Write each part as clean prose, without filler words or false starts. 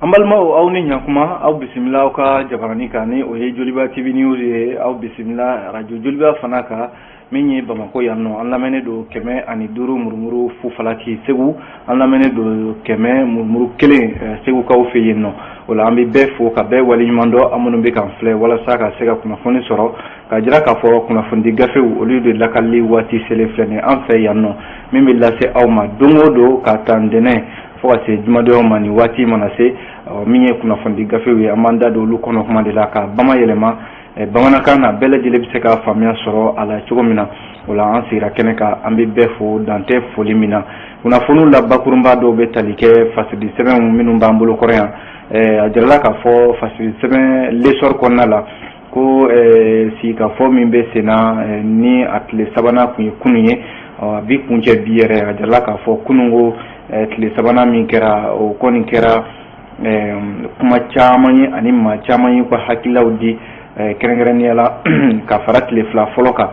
ambalma aw ni nyakuma aw bismillah ka jabarani ka ni o he Joliba TV News ye aw bismillah radio Joliba fanaka minyi Bamako yanno an lamene do keme ani duru murmuru fu falaki segu an lamene do keme murmuru kelen segu ka fe yenno wala ambi be fo ka be wali nyumando amono be kan fle wala saka sega kuna foni soro ka jira ka fo kuna fondi gafe au lieu de lakalli wati sele flene an fe yanno mimi lase awma dongo do ka tandene fo ase jumado mani wati manase minye kuna fondi gafe wi amanda do lu kono kuma de la ka bama yelema bamana kana bele jele bi se ka famia soro ala cogo mina wala an sira kene ka ambi befo dante foli mina kuna fonu la bakurumba do be talike fasidi sebe minum bambulo korea ajarala ka fo fasidi sebe lesor konnala ko si ka fo min be sena ni atle sabana kunye bi kunje biere ajarala ka fo kunungo tle sabana min kera o koni kera kuma chamani ani ma chamani ko hakilawdi kerengrenye la ka farat le fla foloka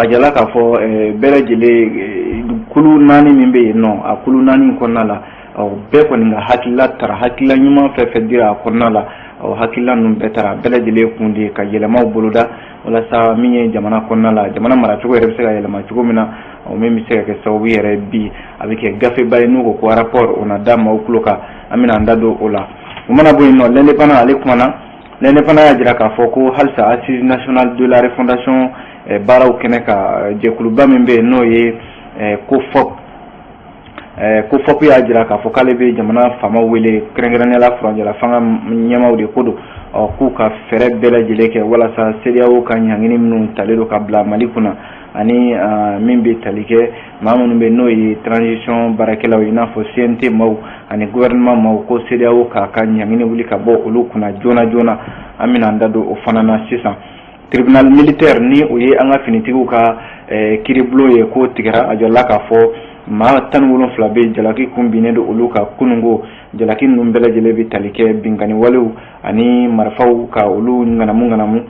jala ka fo bele jele kulu nani mimbe no akulu nani konnala be ko nga hakilla tara hakilla nyuma fe dira konnala hakilla num betara bele jele kundi ka yele maw buluda wala sa minye jamana konnala jamana mara chugo rebe sega yele ma chugo mina o memi sega ke sawi yere bi avec gafe bay nugo ko rapport ona dama ukuloka amina ndado ola umana boy no lende panaalekumana l'indépendant a jira k'a fɔ ko halisa assise nationale de la refondation baaraw kɛnɛ ka jɛkuluba min bɛ n'o ye ko fɔp y'a jira k'a fɔ k'ale bɛ jamana faamaw wele kɛrɛnkɛrɛnnenya la furancɛla fanga ɲɛmaaw de ko don k'u ka fɛɛrɛ bɛɛ lajɛlen kɛ walasa CEDEAO ka ɲangini minnu talen don ka bila Mali kunna ani min bɛ tali kɛ maa minnu bɛ n'o ye transition baarakɛlaw i n'a fɔ CNT maaw ani gouvernement maaw ko CEDEAO k'a ka ɲangini wuli ka bɔ olu kunna joona joona an bɛna an da don o fana na sisan tribunal militaire ni o ye an ka finitigiw ka kiiribulon ye ko tigɛra a jɔla k'a fɔ maa 17 bɛ jalaki kun binnen don olu ka kunungo jalaki ninnu bɛɛ lajɛlen bɛ tali kɛ binkani walew ani marifaw ka olu ŋanamu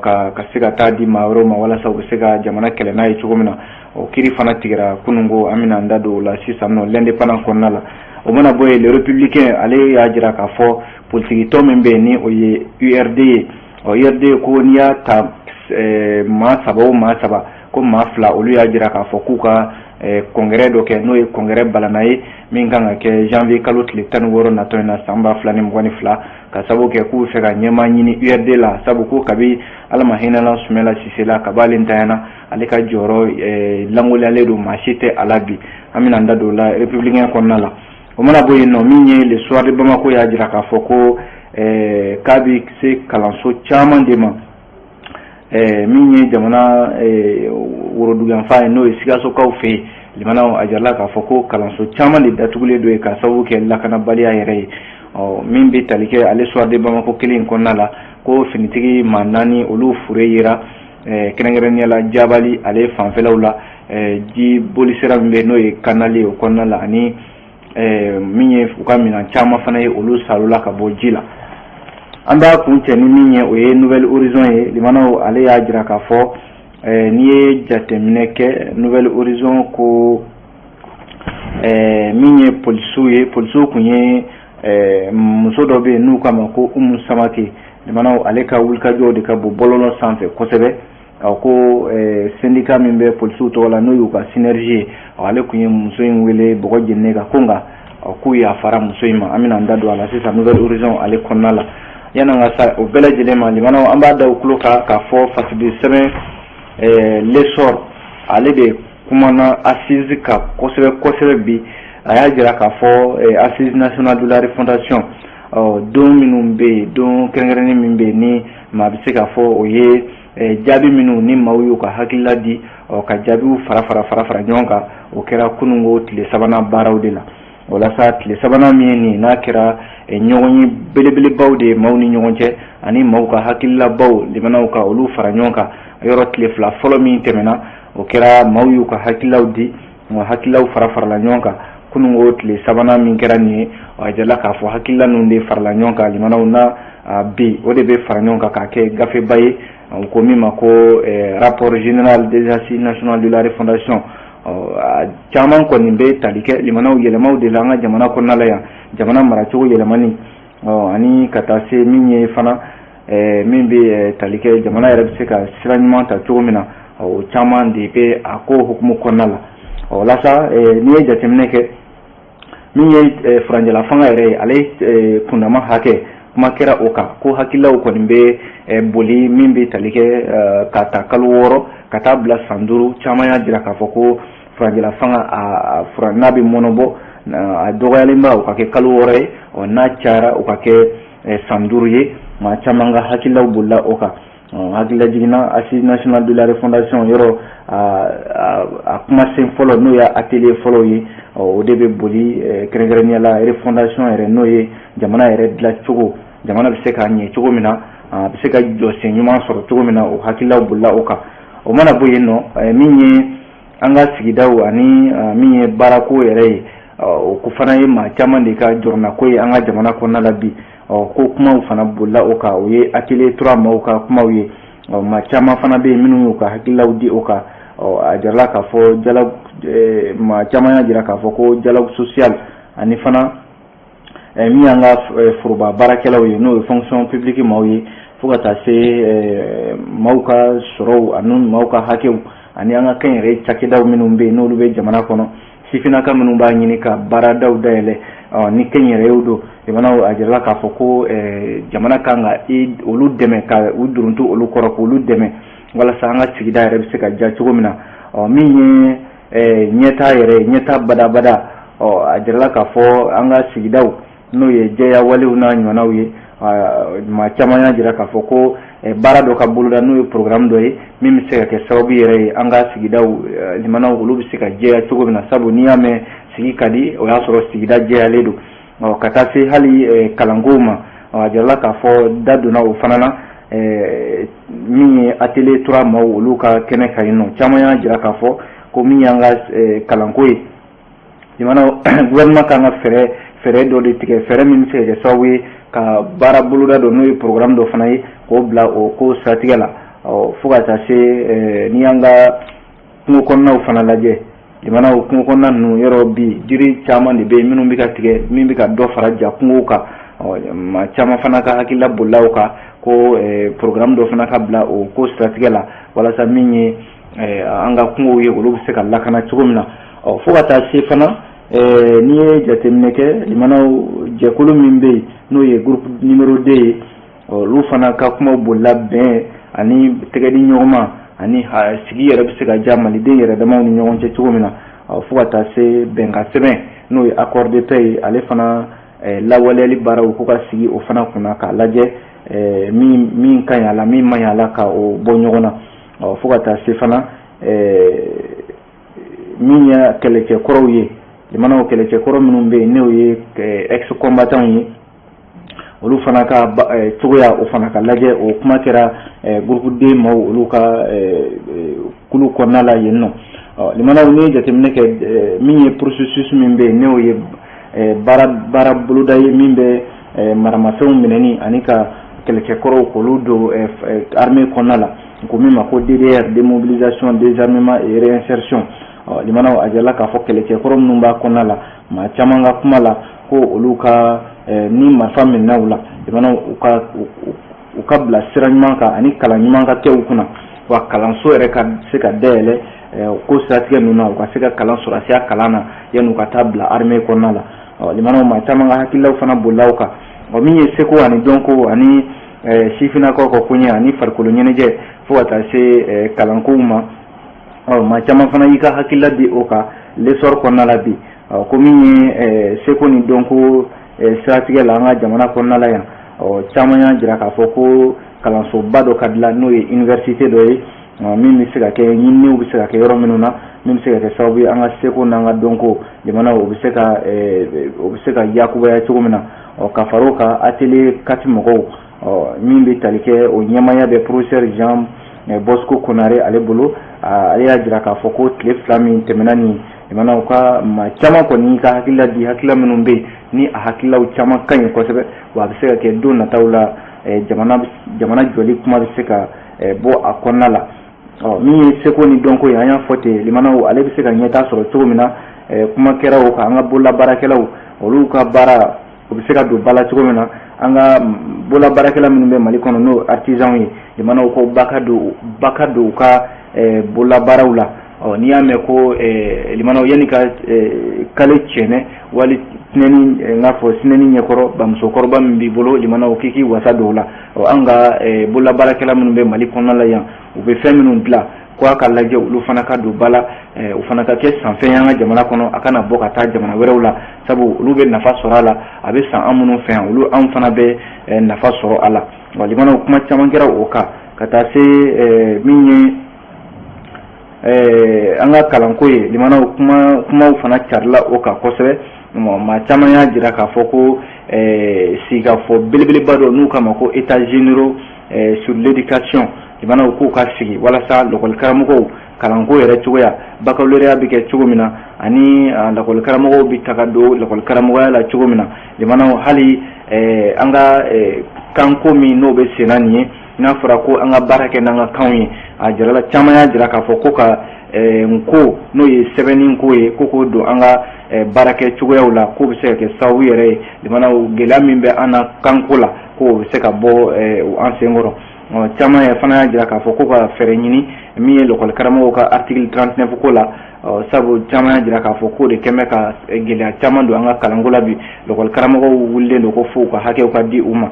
ka se ka taa di maa wɛrɛw ma walasa u bɛ se ka jamana kɛlɛ n'a ye cogo min na o kiiri fana tigɛra kunungo an bɛna an da don o la sisan nɔ l'indépendant kɔnɔna la o mana bɔ yen le républicain ale y'a jira k'a fɔ politikitɔ min bɛ yen ni o ye URD ye URD ko n'i y'a ta maa saba ko maa 2 olu y'a jira k'a fɔ k'u ka congrès dɔ kɛ n'o ye congrès balana ye min kan ka kɛ janvier kalo tile 16 natɔ in na san 2022 ka sabu kɛ k'u fɛ ka ɲɛma ɲini URD la sabu ko kabi alama hinala Sumela Sise la kabale ntayana ale ka jɔyɔrɔ langoliyalen don maa si tɛ ala bi an bɛna an da don la républicain kɔnɔna la o mana bɔ yen nɔ min ye le soir de Bamako y'a jira k'a fɔ ko k'a bɛ se kalanso caman de ma min ye jamana woroduganfa ye n'o ye Sikasokaw fɛ yen limanaw a jarala k'a fɔ ko kalanso caman de datugulen don ye ka sababu kɛ lakanabaliya yɛrɛ ye min bɛ tali kɛ ale soir de Bamako kelen in kɔnɔna la ko finitigi maa 4 olu fure yera kɛrɛnkɛrɛnnenya la Jabali ale fanfɛlaw la ji bolisira min bɛ n'o ye kanali ye o kɔnɔna la ani min ye u ka minɛn caman fana ye olu salula ka bɔ ji la an b'a kun cɛ ni min ye o ye Nouvelle Horizon ye limanaw ale y'a jira k'a fɔ n'i ye jateminɛ kɛ Nouvelle Horizon ko min ye polisiw kun ye muso dɔ bɛ yen n'u k'a ma ko Umu Samake limanaw ale ka wulikajɔw de ka bɔ bɔlɔlɔ sanfɛ kosɛbɛ ko syndicat min bɛ polisiw tɔgɔ la n'o y'u ka synergie ye ale kun ye muso in wele bɔgɔ jeninen kan ko nka k'u yafara muso in ma an bɛna an da don a la sisan Nouvelle Horizon ale kɔnɔna la yan'an ka sa o bɛɛ lajɛlen ma limanaw an b'a da u tulo kan k'a fɔ fasidi sɛbɛn l'essor ale de kumana assise ka kosɛbɛ bi a y'a jira k'a fɔ assise nationale de la refondation don minnu bɛ yen don kɛrɛnkɛrɛnnen min bɛ yen ni maa bɛ se k'a fɔ o ye jaabi minnu ni maaw y'u ka hakilila di ka jaabiw fara ɲɔgɔn kan o kɛra kunungo tile 3nan baaraw de la walasa tile 3nan min ye nin n'a kɛra ɲɔgɔn ye belebelebaw de maaw ni ɲɔgɔn cɛ ani maaw ka hakililabaw limanaw ka olu fara ɲɔgɔn kan yɔrɔ tile 2 fɔlɔ min tɛmɛna o kɛra maaw y'u ka hakililaw di hakililaw farala ɲɔgɔn kan kunungo tile 3nan min kɛra nin ye a jala k'a fɔ hakilila ninnu de farala ɲɔgɔn kan limanaw na bi o de bɛ fara ɲɔgɔn kan k'a kɛ gafeba ye ko min ma ko rapport général des assises nationales de la refondation caman kɔni bɛ tali kɛ limanaw yɛlɛmaw de la an ka jamana kɔnɔna la yan jamana maracogo yɛlɛmani ani ka taa se min ye fana min bɛ tali kɛ jamana yɛrɛ bɛ se ka sira ɲuman ta cogo min na o caman de bɛ a ko hukumu kɔnɔna la walasa n'i ye jateminɛ kɛ min ye furanjɛla fanga yɛrɛ ye ale kundama hakɛ kuma kɛra o kan ko hakililaw kɔni bɛ boli min bɛ tali kɛ ka ta kalo 6 ka taa bila san 5 caman y'a jira k'a fɔ ko furanjɛla fanga n'a bɛ mɔnɔbɔ a dɔgɔyalenba o ka kɛ kalo 6 ye n'a cayara o ka kɛ san 5 ye maa caman ka hakililaw bolila o kan hakilila jiginna Assise nationale de la refondation yɔrɔ a kumasen fɔlɔ n'o ye atelier fɔlɔ ye o de bɛ boli kɛrɛnkɛrɛnnenya la refondation yɛrɛ n'o ye jamana yɛrɛ dilancogo jamana bɛ se ka ɲɛ cogo min na a bɛ se ka jɔsen ɲuman sɔrɔ cogo min na o hakililaw bolila o kan o mana bɔ yen nɔ min ye an ka sigidaw ani min ye baarako yɛrɛ ye o fana ye maa caman de ka jɔrɔnako ye an ka jamana kɔnɔna la bi ko kumaw fana bolila o kan o ye atelier 3 maaw ka kumaw ye maa caman fana bɛ yen minnu y'u ka hakililaw di o kan a jirala k'a fɔ maa caman y'a jira k'a fɔ ko dialogue social ani fana min y'an ka foroba baarakɛlaw ye n'o ye fonction publique maaw ye fo ka taa se maaw ka sɔrɔw ani maaw ka hakɛw ani an ka kɛnyɛrɛye cakɛdaw minnu bɛ yen n'olu bɛ jamana kɔnɔ sifinaka minnu b'a ɲini ka baaradaw dayɛlɛ ni kɛnyɛrɛyew don jamana a jirala k'a fɔ ko jamana kan ka olu dɛmɛ ka u duruntu olu kɔrɔ k'olu dɛmɛ walasa an ka sigida yɛrɛ bɛ se ka diya cogo min na min ye ɲɛtaa yɛrɛ ɲɛtaa badabada a jirala k'a fɔ an ka sigidaw n'o ye jɛya walew n'a ɲɔgɔnnaw ye maa caman y'a jira k'a fɔ ko baara dɔ ka boloda n'o ye programme dɔ ye min bɛ se ka kɛ sababu yɛrɛ ye an ka sigidaw limanaw olu bɛ se ka jɛya cogo min na sabu n'i y'a mɛn sigi ka di o y'a sɔrɔ sigida jɛyalen don ka taa se hali kalankow ma a jirala k'a fɔ da donna o fana na min ye atelier 3 maaw olu ka kɛnɛ ka yen nɔ caman y'a jira k'a fɔ ko min y'an ka kalanko ye limanaw gouvernement kan ka fɛɛrɛ dɔ de tigɛ fɛɛrɛ min bɛ se ka kɛ sababu ye ka baara boloda dɔ n'o ye programme dɔ fana ye k'o bila o ko siratigɛ la fo ka taa se n'i y'an ka kungo kɔnɔnaw fana lajɛ limanaw kungo kɔnɔna ninnu yɔrɔ bi jiri caman de bɛ yen minnu bɛ ka tigɛ min bɛ ka dɔ fara ja kungow kan maa caman fana ka hakilila bolila o kan ko programme dɔ fana ka bila o ko siratigɛ la walasa min ye an ka kungow ye olu bɛ se ka lakana cogo min na fo ka taa se fana n'i ye jateminɛ kɛ limanaw jɛkulu min bɛ yen n'o ye groupe numéro 2 ye olu fana ka kumaw bolila bɛn ani tɛgɛdi ɲɔgɔnma ani sigi yɛrɛ bɛ se ka diya maliden yɛrɛ damaw ni ɲɔgɔn cɛ cogo min na fo ka taa se bɛnkan sɛbɛn n'o ye accord de paix ye ale fana lawaleyali baaraw ko ka sigi o fana kunna k'a lajɛ min ka ɲi a la min man ɲi a la ka o bɔ ɲɔgɔn na fo ka taa se fana min ye kɛlɛcɛ kɔrɔw ye jamanaw kɛlɛcɛ kɔrɔ minnu bɛ yen n'o ye ex combattants ye olu fana ka cogoya o fana ka lajɛ o kuma kɛra groupe D maaw olu ka kulu kɔnɔna la yen nɔ limanaw ni jateminɛ kɛ min ye processus min bɛ yen n'o ye baara boloda ye min bɛ maramafɛnw minɛni ani ka kɛlɛcɛ kɔrɔw k'olu don armée kɔnɔna la ko min ma ko DDR démobilisation désarmement et réinsertion limanaw a jirala k'a fɔ kɛlɛcɛ kɔrɔ minnu b'a kɔnɔna la maa caman ka kuma la ko olu ka ni marifa minɛna u la limanaw u ka bila sira ɲuman kan ani kalan ɲuman ka kɛ u kunna wa kalanso yɛrɛ ka se ka dayɛlɛ ko siratigɛ ninnu na u ka se ka kalan sɔrɔ a seya kalan na yanni u ka taa bila armée kɔnɔna la limanaw maa caman ka hakililaw fana bolila u kan min ye seko ani dɔnko ani sifinakaw ka koɲɛ ani farikolo ɲɛnajɛ fo ka taa se kalankow ma maa caman fana y'i ka hakilila di o kan l'essor kɔnɔna la bi ko min ye seko ni dɔnko siratigɛ la an ka jamana kɔnɔna la yan caman y'a jira k'a fɔ ko kalansoba dɔ ka dilan n'o ye université dɔ ye min bɛ se ka kɛ ɲininiw bɛ se ka kɛ yɔrɔ minnu na min bɛ se ka kɛ sababu ye an ka seko n'an ka dɔnko jamana o bɛ se ka yakubaya cogo min na ka fara o kan atelier 4 mɔgɔw min bɛ tali kɛ o ɲɛmaaya bɛ professeur Jean Bosco Konare ale bolo ale y'a jira k'a fɔ ko tile 2 min tɛmɛna nin jamana u ka maa caman kɔni ka hakilila di hakilila minnu bɛ yen ni a hakililaw caman ka ɲi kosɛbɛ wa a bɛ se ka kɛ don nataw la jamana jɔli kuma bɛ se ka bɔ a kɔnɔna la min ye seko ni dɔnko ye an y'a fɔ ten limanaw ale bɛ se ka ɲɛtaa sɔrɔ cogo min na kuma kɛra o kan an ka bolola baarakɛlaw olu ka baara o bɛ se ka don ba la cogo min na an ka bolola baarakɛla minnu bɛ Mali kɔnɔ n'o artisan ye limanaw ko ba ka don u ka bolola baaraw la n'i y'a mɛn ko limanaw yanni ka kale tiɲɛ wali sinɛni n'a fɔ sinɛni ɲɛkɔrɔ bamusokɔrɔba min b'i bolo limanaw k'i wasa don o la an ka bolola baarakɛla minnu bɛ Mali kɔnɔna la yan u bɛ fɛn minnu dilan ko a ka lajɛ olu fana ka don ba la u fana ka kɛ sanfɛ an ka jamana kɔnɔ a kana bɔ ka taa jamana wɛrɛw la sabu olu bɛ nafa sɔrɔ a la a bɛ san an minnu fɛ yan olu anw fana bɛ nafa sɔrɔ a la wa limanaw kuma caman kɛra o kan ka taa se min ye an ka kalanko ye limanaw kumaw fana carila o kan kosɛbɛ maa caman y'a jira k'a fɔ ko sigikafɔ belebeleba dɔ n'u kama ko états généraux sur l'éducation limanaw k'u ka sigi walasa lakɔli karamɔgɔw kalanko yɛrɛ cogoya baccalauréat bɛ kɛ cogo min na ani lakɔli karamɔgɔw bɛ taga don lakɔli karamɔgɔya la cogo min na limanaw hali an ka kanko min n'o bɛ senna nin ye n'a fɔra ko an ka baara kɛ n'an ka kanw ye a jarala caman y'a jira k'a fɔ ko ka nko n'o ye sɛbɛnni ko ye ko don an ka baara kɛ cogoyaw la k'o bɛ se ka kɛ sababu yɛrɛ ye limanaw gɛlɛya min bɛ an na kanko la k'o bɛ se ka bɔ an senkɔrɔ caman ye fana y'a jira k'a fɔ ko ka fɛɛrɛ ɲini min ye lakɔli karamɔgɔw ka article 39 ko la sabu caman y'a jira k'a fɔ k'o de kɛmɛ ka gɛlɛya caman don an ka kalanko la bi lakɔli karamɔgɔw wulilen don ko fo u ka hakɛw ka di u ma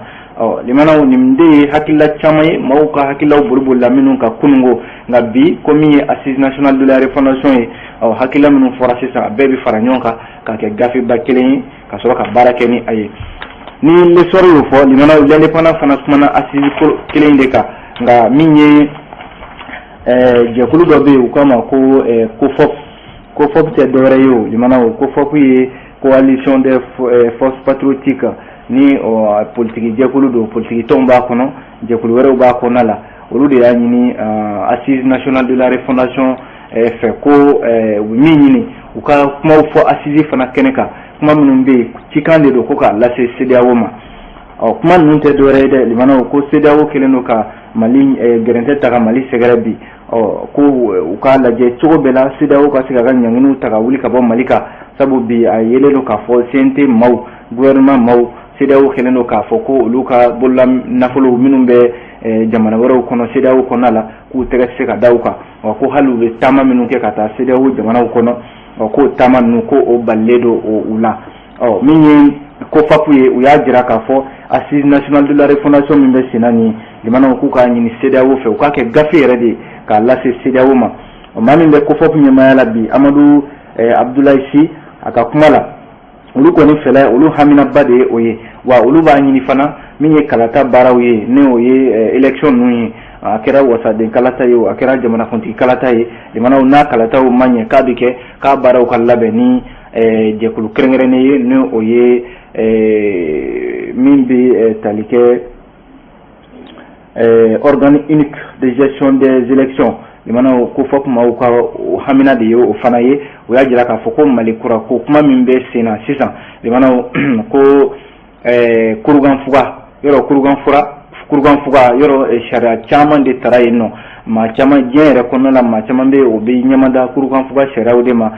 limanaw nin de ye hakilila caman ye maaw ka hakilaw bolibolila minnu ka kunungo nka bi ko min ye assise nationale de la refondation ye hakilila minnu fɔra sisan a bɛɛ bɛ fara ɲɔgɔn kan k'a kɛ gafeba kelen ye ka sɔrɔ ka baara kɛ ni a ye ni lesɔrɔ y'o fɔ limanaw l'indépendant fana kumana assise kelen de kan nka min ye jɛkulu dɔ bɛ yen u k'a ma ko COFOP tɛ dɔwɛrɛ ye o limanaw COFOP ye coalition des forces patriotiques ni politiki jɛkulu don politiki tɔnw b'a kɔnɔ jɛkulu wɛrɛw b'a kɔnɔna la olu de y'a ɲini assise nationale de la refondation fɛ ko u min ɲini u ka kumaw fɔ assise fana kɛnɛ kan kuma minnu bɛ yen cikan de don ko k'a lase CEDEAO ma kuma ninnu tɛ dɔwɛrɛ ye dɛ limanaw ko CEDEAO kɛlen don ka Mali gɛrɛntɛ ta ka Mali sɛgɛrɛ bi ko u k'a lajɛ cogo bɛɛ la CEDEAO ka se ka ɲanginiw ta ka wuli ka bɔ Mali kan sabu bi a yelen don k'a fɔ CNT maaw gouvernement maaw CEDEAO kɛlen don k'a fɔ ko olu ka bolola nafolow minnu bɛ jamana wɛrɛw kɔnɔ CEDEAO kɔnɔna la k'u tɛgɛ se ka da u kan ko hali u bɛ taama minnu kɛ ka taa CEDEAO jamanaw kɔnɔ k'o taama ninnu ko o balilen don u la min ye COFAP ye u y'a jira k'a fɔ assise nationale de la refondation min bɛ senna nin limanaw k'u k'a ɲini CEDEAO fɛ u k'a kɛ gafe yɛrɛ de k'a lase CEDEAO ma maa min bɛ COFAP ɲɛmaaya la bi Amadu Abdoulaye Sy a ka kuma la olu kɔni fɛlɛ olu haminaba de ye o ye wa olu b'a ɲini fana min ye kalata baaraw ye ni o ye élection ninnu ye a kɛra wasaden kalata ye o a kɛra jamanakuntigi kalata ye limanaw n'a kalataw ma ɲɛ k'a bɛ kɛ k'a baaraw ka labɛn ni jɛkulu kɛrɛnkɛrɛnnen ye ni o ye min bɛ tali kɛ organe unique de gestion des élections limanaw ko fɔ kumaw ka hamina de ye o fana ye o y'a jira k'a fɔ ko Mali kura ko kuma min bɛ sen na sisan limanaw ko kurukanfuga yɔrɔ kurukanfuga yɔrɔ sariya caman de tara yen nɔ maa caman diɲɛ yɛrɛ kɔnɔna la maa caman bɛ o bɛ ɲɛmada kurukanfuga sariyaw de ma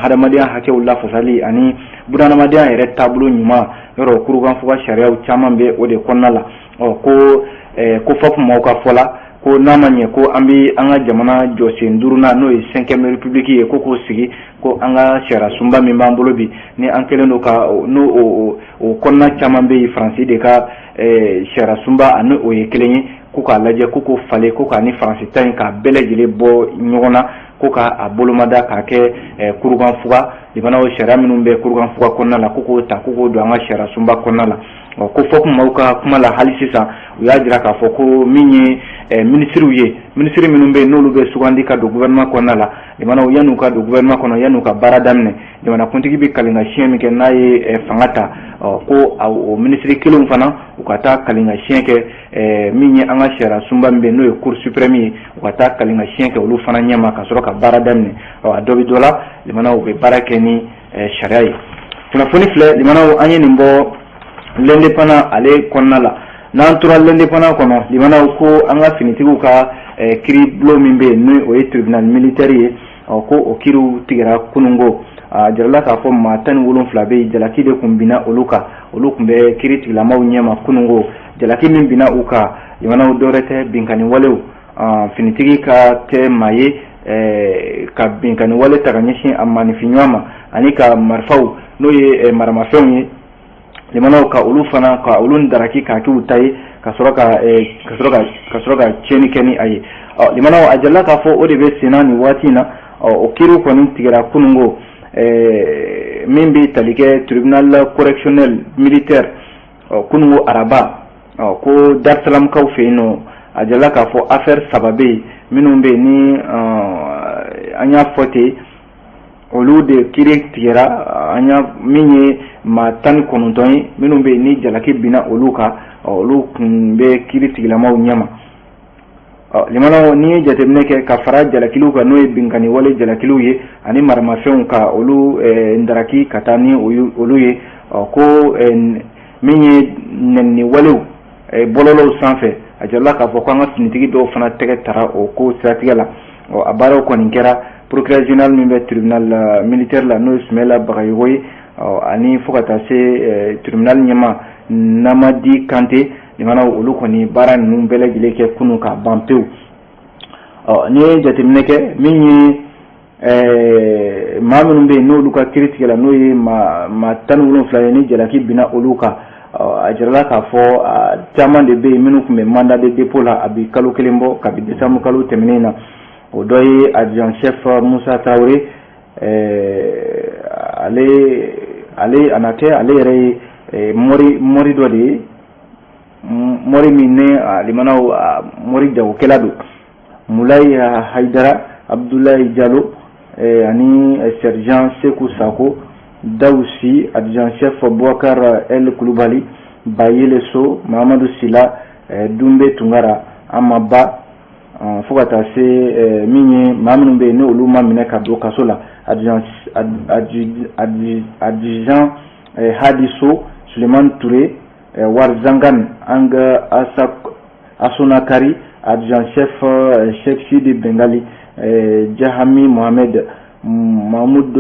hadamadenya hakɛw lafasali ani bunahadamadenya yɛrɛ taabolo ɲuman yɔrɔ kurukanfuga sariyaw caman bɛ o de kɔnɔna la ko fɔ kumaw ka fɔ la ko n'a ma ɲɛ ko an bɛ an ka jamana jɔsen duurunan n'o ye 5e république ye ko k'o sigi ko an ka sariya sunba min b'an bolo bi ni an kɛlen don ka n'o o kɔnɔna caman bɛ yen Faransi de ka sariya sunba ani o ye kelen ye ko k'a lajɛ ko k'o falen ko k'a ni Faransi ta in k'a bɛɛ lajɛlen bɔ ɲɔgɔn na ko k'a bolomada k'a kɛ kurukanfuga limanaw sariya minnu bɛ kurukanfuga kɔnɔna la ko k'o ta ko k'o don an ka sariya sunba kɔnɔna la ko fɔ kumaw ka kuma la hali sisan u y'a jira k'a fɔ ko min ye minisiriw ye minisiri minnu bɛ yen n'olu bɛ sugandi ka don gouvernement kɔnɔna la limanaw yan'u ka don gouvernement kɔnɔ yan'u ka baara daminɛ jamanakuntigi bɛ kalinka siɲɛ min kɛ n'a ye fanga ta ko o minisiri kelenw fana u ka taa kalinka siɲɛ kɛ min ye an ka sariya sunba min bɛ yen n'o ye cour suprême ye u ka taa kalinka siɲɛ kɛ olu fana ɲɛma ka sɔrɔ ka baara daminɛ a dɔ bɛ dɔ la limanaw bɛ baara kɛ ni sariya ye kunnafoni filɛ limanaw an ye nin bɔ l'indépendant ale kɔnɔna la n'an tora l'indépendant kɔnɔ limanaw ko an ka finitigiw ka kiiribulon min bɛ yen n'o ye tribunal militaire ye ko o kiiriw tigɛra kunungo jarala k'a fɔ maa 17 bɛ yen jalaki de kun binna olu kan olu kun bɛ kiiritigilamaw ɲɛma kunungo jalaki min binna u kan limanaw dɔwɛrɛ tɛ binkani walew finitigi ka kɛ maa ye ka binkani wale ta ka ɲɛsin a maanifinɲɔgɔn ma ani ka marifaw n'o ye maramafɛnw ye limanaw ka olu fana ka olu daraki k'a k'u ta ye ka sɔrɔ ka tiɲɛni kɛ ni a ye limanaw a jarala k'a fɔ o de bɛ senna nin waati in na o kiiriw kɔni tigɛra kunungo min bɛ tali kɛ tribunal correctionnel militaire kunungo araba ko Darsalamkaw fɛ yen nɔ a jarala k'a fɔ affaire 3 bɛ yen minnu bɛ yen ni an y'a fɔ ten olu de kiiri tigɛra min ye maa 19 ye minnu bɛ yen ni jalaki binna olu kan olu kun bɛ kiiri tigilamaw ɲɛma limanaw ni ye jateminɛ kɛ ka fara jalakiliw kan n'o ye binkani wale jalakiliw ye ani maramafɛnw ka olu ndaraki ka taa ni olu ye ko min ye nɛnini walew bɔlɔlɔw sanfɛ a jarala k'a fɔ ko an ka finitigi dɔw fana tɛgɛ tara o ko siratigɛ la a baaraw kɔni kɛra procureur général min bɛ tribunal militaire la n'o ye Sumɛla Bagayogo ye ani fo ka taa se tribunal ɲɛma Namadi Kante limanaw olu kɔni baara ninnu bɛɛ lajɛlen kɛ kunu ka ban pewu ni ye jateminɛ kɛ min ye maa minnu bɛ yen n'olu ka kiiri tigɛ la n'o ye maa 17 ye ni jalaki binna olu kan a jarala k'a fɔ caman de bɛ yen minnu tun bɛ mandat de dépôt la a bi kalo 1 bɔ kabi décembre kalo tɛmɛnen na o dɔ ye adjoint chef Musa Traoré ale anatɛ ale yɛrɛ ye mori dɔ de ye mori min ne limanaw mori jagokɛla don Mulai Haidara Abdoulaye Diallo ani sergent Sekou Sako Dawsi adjoint chef Bouakar El Koulibaly Bayele So Mahamadou Sila Dumbe Tungara Amaba fo ka taa se min ye maa minnu bɛ yen ni olu ma minɛ ka don kaso la adjoint Hadiso Suleiman Touré Warzangan Anga Asunakari adjoint chef Sidi Bengali Jahami Mohamed Mahmoud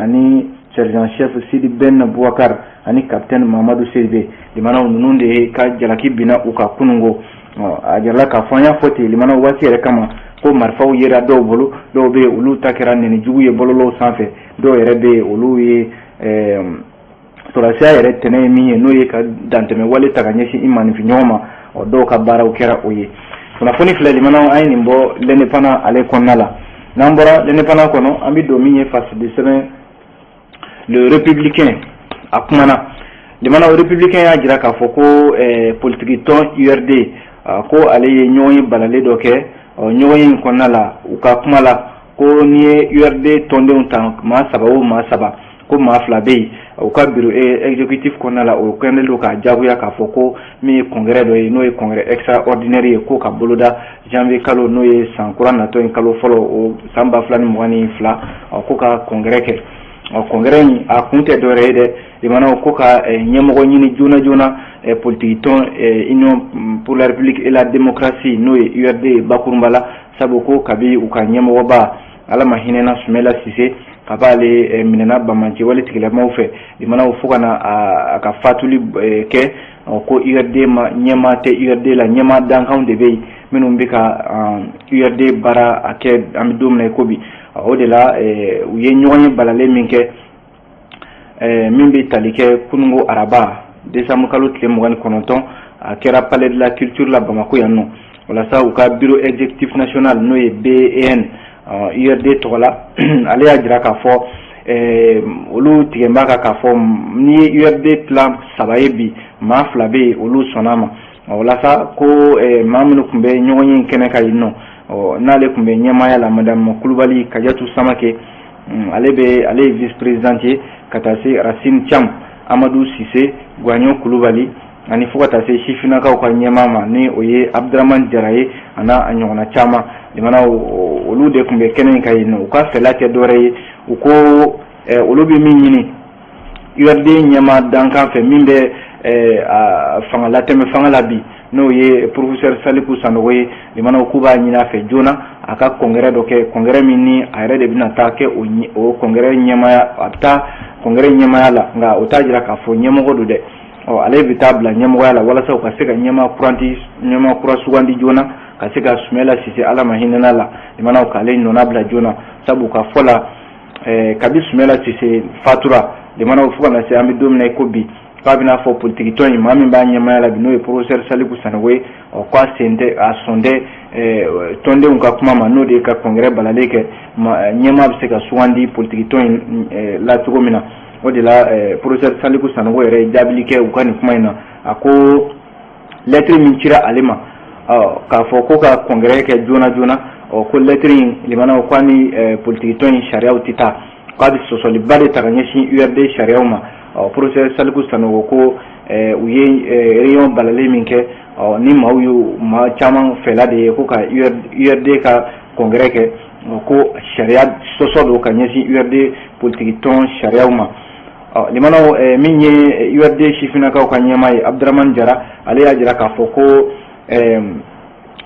ani sergent chef Sidi Ben Bouakar ani capitaine Mamadou Sebe limanaw ninnu de ka jalaki binna u ka kunungo a jarala k'a fɔ an y'a fɔ ten limanaw waati yɛrɛ kama ko marifaw yera dɔw bolo dɔw bɛ yen olu ta kɛra nɛnijugu ye bɔlɔlɔw sanfɛ dɔw yɛrɛ bɛ yen olu ye sɔrɔdasiya yɛrɛ tɛnɛ ye min ye n'o ye ka dantɛmɛ wale ta ka ɲɛsin i maanifinɲɔgɔn ma dɔw ka baaraw kɛra o ye kunnafoni filɛ limanaw an ye nin bɔ l'indépendant ale kɔnɔna la n'an bɔra l'indépendant kɔnɔ an bɛ don min ye face de sɛbɛn le républicain a kumana limanaw républicain y'a jira k'a fɔ ko politique tɔn URD ko ale ye ɲɔgɔn ye balalen dɔ kɛ ɲɔgɔn ye in kɔnɔna la u ka kuma la ko ni ye URD tɔndenw ta maa 3 o maa 3 ko maa 2 bɛ yen u ka bureau exécutif kɔnɔna la o kɛlen don ka jagoya k'a fɔ ko min ye congrès dɔ ye n'o ye congrès extraordinaire ye ko ka boloda janvier kalo n'o ye san kura natɔ ye kalo fɔlɔ o san 2022 ko ka congrès kɛ congrès in a kun tɛ dɔwɛrɛ ye dɛ limanaw ko ka ɲɛmɔgɔ ɲini joona politique tɔn union pour la république et la démocratie n'o ye URD bakurunba la sabu ko kabi u ka ɲɛmɔgɔba ala ma hinɛna Sumɛla Sise ka b'ale minɛna Bamancɛ wale tigilamaw fɛ limanaw fo ka na a ka fatuli kɛ ko URD ma ɲɛma tɛ URD la ɲɛma dankanw de bɛ yen minnu bɛ ka URD baara a kɛ an bɛ don min na i ko bi o de la u ye ɲɔgɔn ye balalen min kɛ min bɛ tali kɛ kunungo araba décembre kalo tile 29 a kɛra palais de la culture la Bamako yan nɔ walasa u ka bureau exécutif national n'o ye BEN URD tɔgɔ la ale y'a jira k'a fɔ olu tigɛnba kan k'a fɔ n'i ye URD plan 3 ye bi maa 2 bɛ yen olu sɔnna ma walasa ko maa minnu tun bɛ ɲɔgɔn ye kɛnɛ kan yen nɔ n'ale tun bɛ ɲɛmaaya la madame Kulubali Kadiatou Samake ale ye vice présidente ye ka taa se Racine Thiam Amadou Cissé Guagnon Kulubali ani fo ka taa se sifinakaw ka ɲɛmaa ma ni o ye Abdramane Jara ye a n'a ɲɔgɔnna caman limanaw olu de tun bɛ kɛnɛ in kan yen nɔ u ka fɛla tɛ dɔwɛrɛ ye u ko olu bɛ min ɲini URD ɲɛmaa dankan fɛ min bɛ fanga latɛmɛ fanga la bi n'o ye professeur Saliku Sanogo ye limana ku b'a ɲini a fɛ joona a ka congrès dɔ kɛ congrès min ni a yɛrɛ de bɛna taa kɛ o congrès ɲɛmaya a bɛ taa congrès ɲɛmaya la nka o t'a jira k'a fɔ ɲɛmɔgɔ don dɛ ale bɛ taa bila ɲɛmɔgɔya la walasa u ka se ka ɲɛma kura sugandi joona ka se ka Sumela Sise Ala ma hinɛna la limana k'ale nɔna bila joona sabu ka fɔ la kabi Sumela Sise fatura limana fo kana se an bɛ don min ko bi k'a bɛna fɔ politique tɔn in maa min b'a ɲɛmaya la bi n'o ye professeur Saliku Sanogo ye k'a sen tɛ a sɔn tɛ tɔndenw ka kuma ma n'o de ye ka congrès balalen kɛ ɲɛma bɛ se ka sugandi politique tɔn in la cogo min na o de la professeur Saliku Sanogo yɛrɛ jaabili kɛ u ka nin kuma in na a ko lettre min cira ale ma k'a fɔ ko ka congrès kɛ joona joona ko lettre in limana ko ni politique tɔn in sariyaw tɛ taa k'a bɛ sɔsɔliba de ta ka ɲɛsin URD sariyaw ma professeur Saliku Sanogo ko u ye réunion balalen min kɛ ni maaw ye maa caman fɛla de ye ko ka URD ka congrès kɛ ko sariya sɔsɔ do ka ɲɛsin URD politique tɔn sariyaw ma limana min ye URD sifinakaw ka ɲɛmaa ye Abdramane Jara ale y'a jira k'a fɔ ko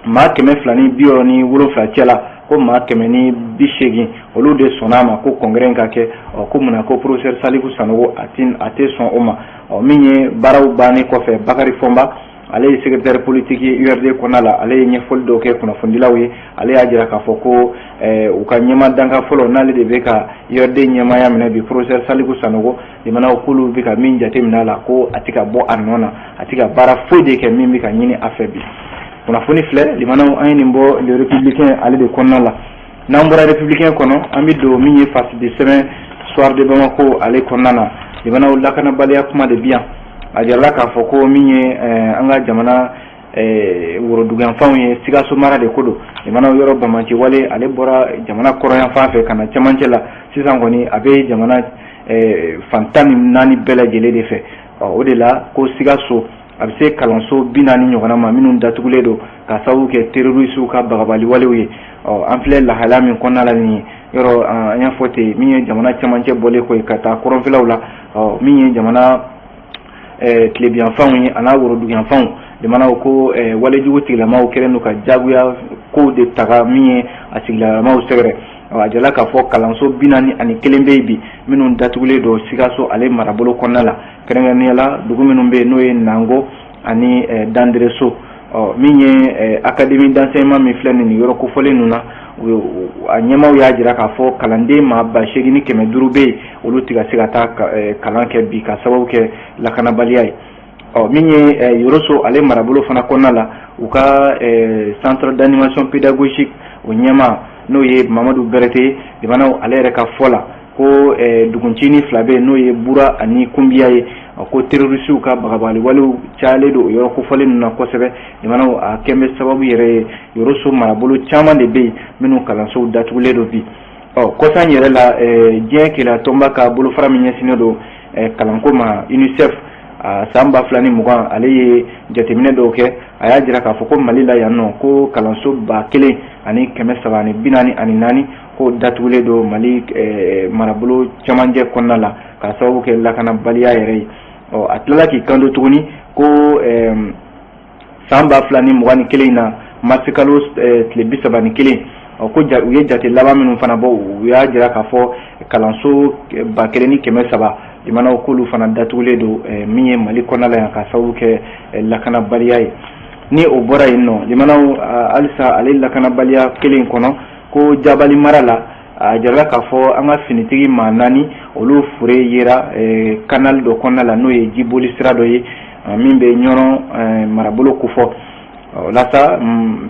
maa 270 cɛ la ko maa 180 olu de sɔnna ma ko congrès in ka kɛ ko munna ko professeur Saliku Sanogo a tɛ sɔn o ma min ye baaraw bannen kɔfɛ Bakari Fɔnba ale ye secrétaire politique ye URD kɔnɔna la ale ye ɲɛfɔli dɔw kɛ kunnafonidilaw ye ale y'a jira k'a fɔ ko u ka ɲɛma danka fɔlɔ n'ale de bɛ ka URD ɲɛmaya minɛ bi professeur Saliku Sanogo limana k'olu bɛ ka min jateminɛ a la ko a tɛ ka bɔ a nɔ na a tɛ ka baara foyi de kɛ min bɛ ka ɲini a fɛ bi kunnafoni filɛ limana an ye nin bɔ le républicain ale de kɔnɔna la n'an bɔra républicain kɔnɔ an bɛ don min ye face de semaine soir de Bamako ale kɔnɔna na limana lakanabaliya kuma de bi yan a jirala k'a fɔ ko min ye an ka jamana woroduganfanw ye Sikaso mara de ko don limana yɔrɔ Bamaci wale ale bɔra jamana kɔrɔyan fan fɛ ka na cɛmancɛ la sisan kɔni a bɛ jamana fan 14 bɛɛ lajɛlen de fɛ o de la ko Sikaso a bɛ se kalanso 40 ɲɔgɔnna ma minnu datugulen don ka sababu kɛ terrorisiw ka bagabali walew ye an filɛ lahala min kɔnɔna la nin yɔrɔ an y'a fɔ ten min ye jamana cɛmancɛ bɔlen ko ye ka taa kɔrɔnfɛlaw la min ye jamana tilebiyanfanw ye a n'a woroduganfanw limana ko walejugu tigilamaw kɛlen don ka jagoya kow de taga min ye a sigilamaw sɛgɛrɛ a jala k'a fɔ kalanso 41 bɛ yen bi minnu datugulen don Sikaso ale marabolo kɔnɔna la kɛrɛnkɛrɛnnenya la dugu minnu bɛ yen n'o ye Nango ani Dandereso min ye académie d'enseignement min filɛ nin yɔrɔ kofɔlen ninnu na a ɲɛmaaw y'a jira k'a fɔ kalanden maa 85,500 bɛ yen olu tɛ ka se ka taa kalan kɛ bi ka sababu kɛ lakanabaliya ye min ye Yoroso ale marabolo fana kɔnɔna la u ka centre d'animation pédagogique o ɲɛmaa n'o ye Mamadu Berete limana ale yɛrɛ ka fɔ la ko duguncini 2 bɛ yen n'o ye Bura ani Kunbiya ye ko terrorisiw ka bagabali walew cayalen don o yɔrɔ kofɔlen ninnu na kosɛbɛ limana a kɛn bɛ sababu yɛrɛ ye Yoroso marabolo caman de bɛ yen minnu kalansow datugulen don bi kɔsan yɛrɛ la diɲɛ kɛlɛ tɔnba ka bolofara min ɲɛsinnen don kalanko ma UNICEF san 2020 ale ye jateminɛ dɔw kɛ a y'a jira k'a fɔ ko Mali la yan nɔ ko kalanso 1,344 ko datugulen don Mali marabolo cɛmancɛ kɔnɔna la ka sababu kɛ lakanabaliya yɛrɛ ye a tilala k'i kanto tuguni ko san 2021 na marisi kalo tile 31 ko u ye jate laban minnu fana bɔ u y'a jira k'a fɔ kalanso 1,300 limana k'olu fana datugulen don min ye Mali kɔnɔna la yan ka sababu kɛ lakanabaliya ye ni o bɔra yen nɔ limana halisa ale lakanabaliya kelen kɔnɔ ko Jabali mara la a jarala k'a fɔ an ka finitigi maa 4 olu fure yera canal dɔ kɔnɔna la n'o ye jiboli sira dɔ ye min bɛ ɲɔrɔ marabolo kofɔ lasa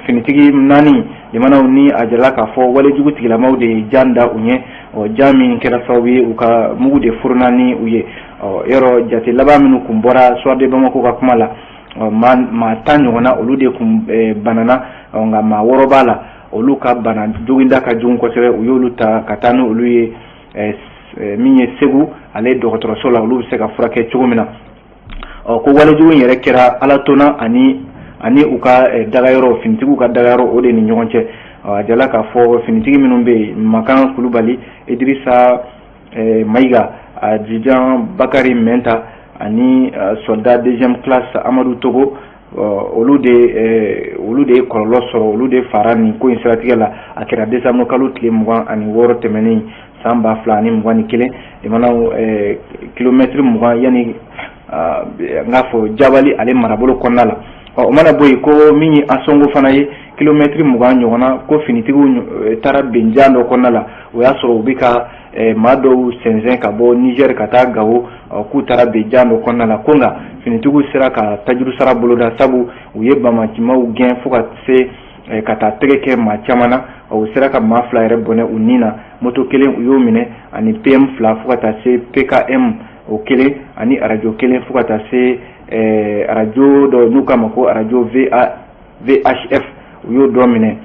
finitigi 4 limanaw ni a jarala k'a fɔ walejugu tigilamaw de ye jan da u ɲɛ jan min kɛra sababu ye u ka mugu de furuna ni u ye yɔrɔ jate laban minnu kun bɔra soir de Bamako ka kuma la maa 10 ɲɔgɔnna olu de kun banana nka maa 6 b'a la olu ka bana joginda ka jugu kosɛbɛ u y'olu ta ka taa n'olu ye min ye Segu ale dɔgɔtɔrɔso la olu bɛ se ka furakɛ cogo min na ko walejugu in yɛrɛ kɛra Alatona ani u ka dagayɔrɔ finitigiw ka dagayɔrɔ o de ni ɲɔgɔn cɛ a jala k'a fɔ finitigi minnu bɛ yen Makan Kulubali Idrissa Mayiga Adjidjan Bakari Menta ani soldat 2e classe Amadou Togo olu de kɔlɔlɔ sɔrɔ olu de fara nin ko in siratigɛ la a kɛra décembre kalo tile 26 tɛmɛnen san 2021 limanaw kilomètre 20 yani n'a fɔ Jabali ale marabolo kɔnɔna la o mana bɔ yen ko min ye Ansongo fana ye kilomètre 20 ɲɔgɔnna ko finitigiw taara benjan dɔ kɔnɔna la o y'a sɔrɔ u bɛ ka maa dɔw sɛnsɛn ka bɔ Niger ka taa Gawo k'u taara benjan dɔ kɔnɔna la ko nka finitigiw sera ka tajuru sara boloda sabu u ye bamacimaw gɛn fo ka se ka taa tɛgɛ kɛ maa caman na u sera ka maa 2 yɛrɛ bɔnɛ u ni na moto kelen u y'o minɛ ani PM 2 fo ka taa se PKM o kelen ani radio kelen fo ka taa se radio dɔ n'u k'a ma ko radio VHF u y'o dɔ minɛ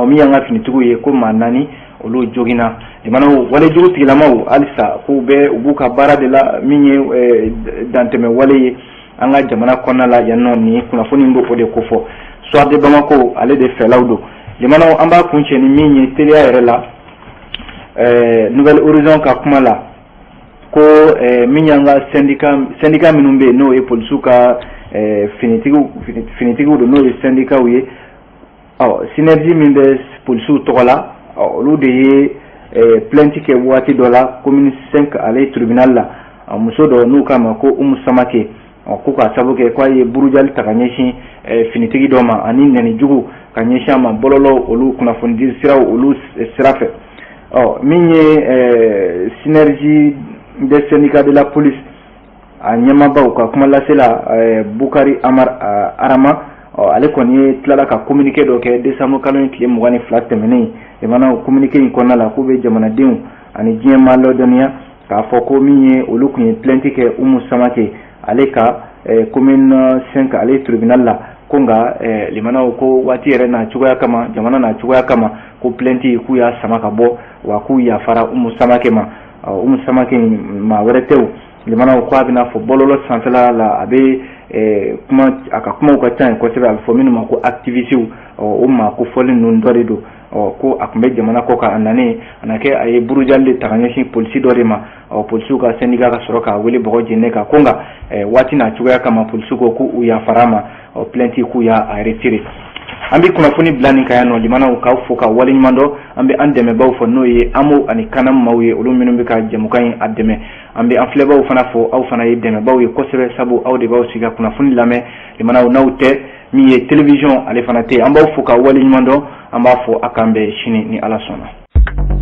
min y'an ka finitigiw ye ko maa 4 olu joginna limanaw walejugu tigilamaw halisa k'u b'u ka baara de la min ye dantɛmɛ wale ye an ka jamana kɔnɔna la yan nɔ ni kunnafoni b'o o de ko fɔ Soir de Bamako ale de fɛlaw don limanaw an b'a kuncɛ ni min ye teliya yɛrɛ la Nouvelle Horizon ka kuma la ko min y'an ka syndicat minnu bɛ yen n'o ye polisiw ka finitigiw don n'o ye syndicaw ye synergie min bɛ polisiw tɔgɔ la olu de ye plainte kɛ waati dɔ la commune 5 ale tribunal la muso dɔ n'u k'a ma ko Umu Samake ko ka sabu kɛ k'a ye burujali ta ka ɲɛsin finitigi dɔ ma ani nɛni jugu ka ɲɛsin a ma bɔlɔlɔ olu kunnafonidi siraw olu sira fɛ min ye synergie des syndicats de la police a ɲɛmabaw ka kuma lasela Bukari Arama ale kɔni ye tilala ka communiqué dɔ kɛ décembre kalo tile 22 tɛmɛnen limanaw communiqué in kɔnɔna la k'u bɛ jamanadenw ani diɲɛ maa ladɔnniya k'a fɔ ko min ye olu kun ye plainte kɛ Umu Samake ale ka commune 5 ale tribunal la ko nka limanaw ko waati yɛrɛ na cogoya kama jamana na cogoya kama ko plainte k'u y'a sama ka bɔ wa k'u yafara Umu Samake ma Umu Samake maa wɛrɛ tɛw limanaw ko a bɛna fɔ bɔlɔlɔ sanfɛla la a bɛ a ka kumaw ka ca yen kosɛbɛ a bɛ fɔ minnu ma ko activistes o maa ko fɔli ninnu dɔ de don ko a tun bɛ jamana kɔ kan a nanen a na kɛ a ye burujali de ta ka ɲɛsin polisi dɔ de ma polisiw ka syndicat ka sɔrɔ k'a wele bɔgɔ jɛnɛ kan ko nka waati n'a cogoya kama polisiw ko k'u yafara ma plainte k'u y'a retiré an bɛ kunnafoni bila nin kan yan nɔ limanaw k'aw fo ka waleɲuman dɔn an bɛ an dɛmɛbaw fɔ n'o ye AMO ani Kanam maaw ye olu minnu bɛ ka jɛmukan in a dɛmɛ an bɛ an filɛbaw fana fɔ aw fana ye dɛmɛbaw ye kosɛbɛ sabu aw de b'aw sigi ka kunnafoni lamɛn limanaw n'aw tɛ min ye télévision ale fana tɛ an b'aw fo ka waleɲuman dɔn an b'a fɔ a k'an bɛn sini ni Ala sɔnna.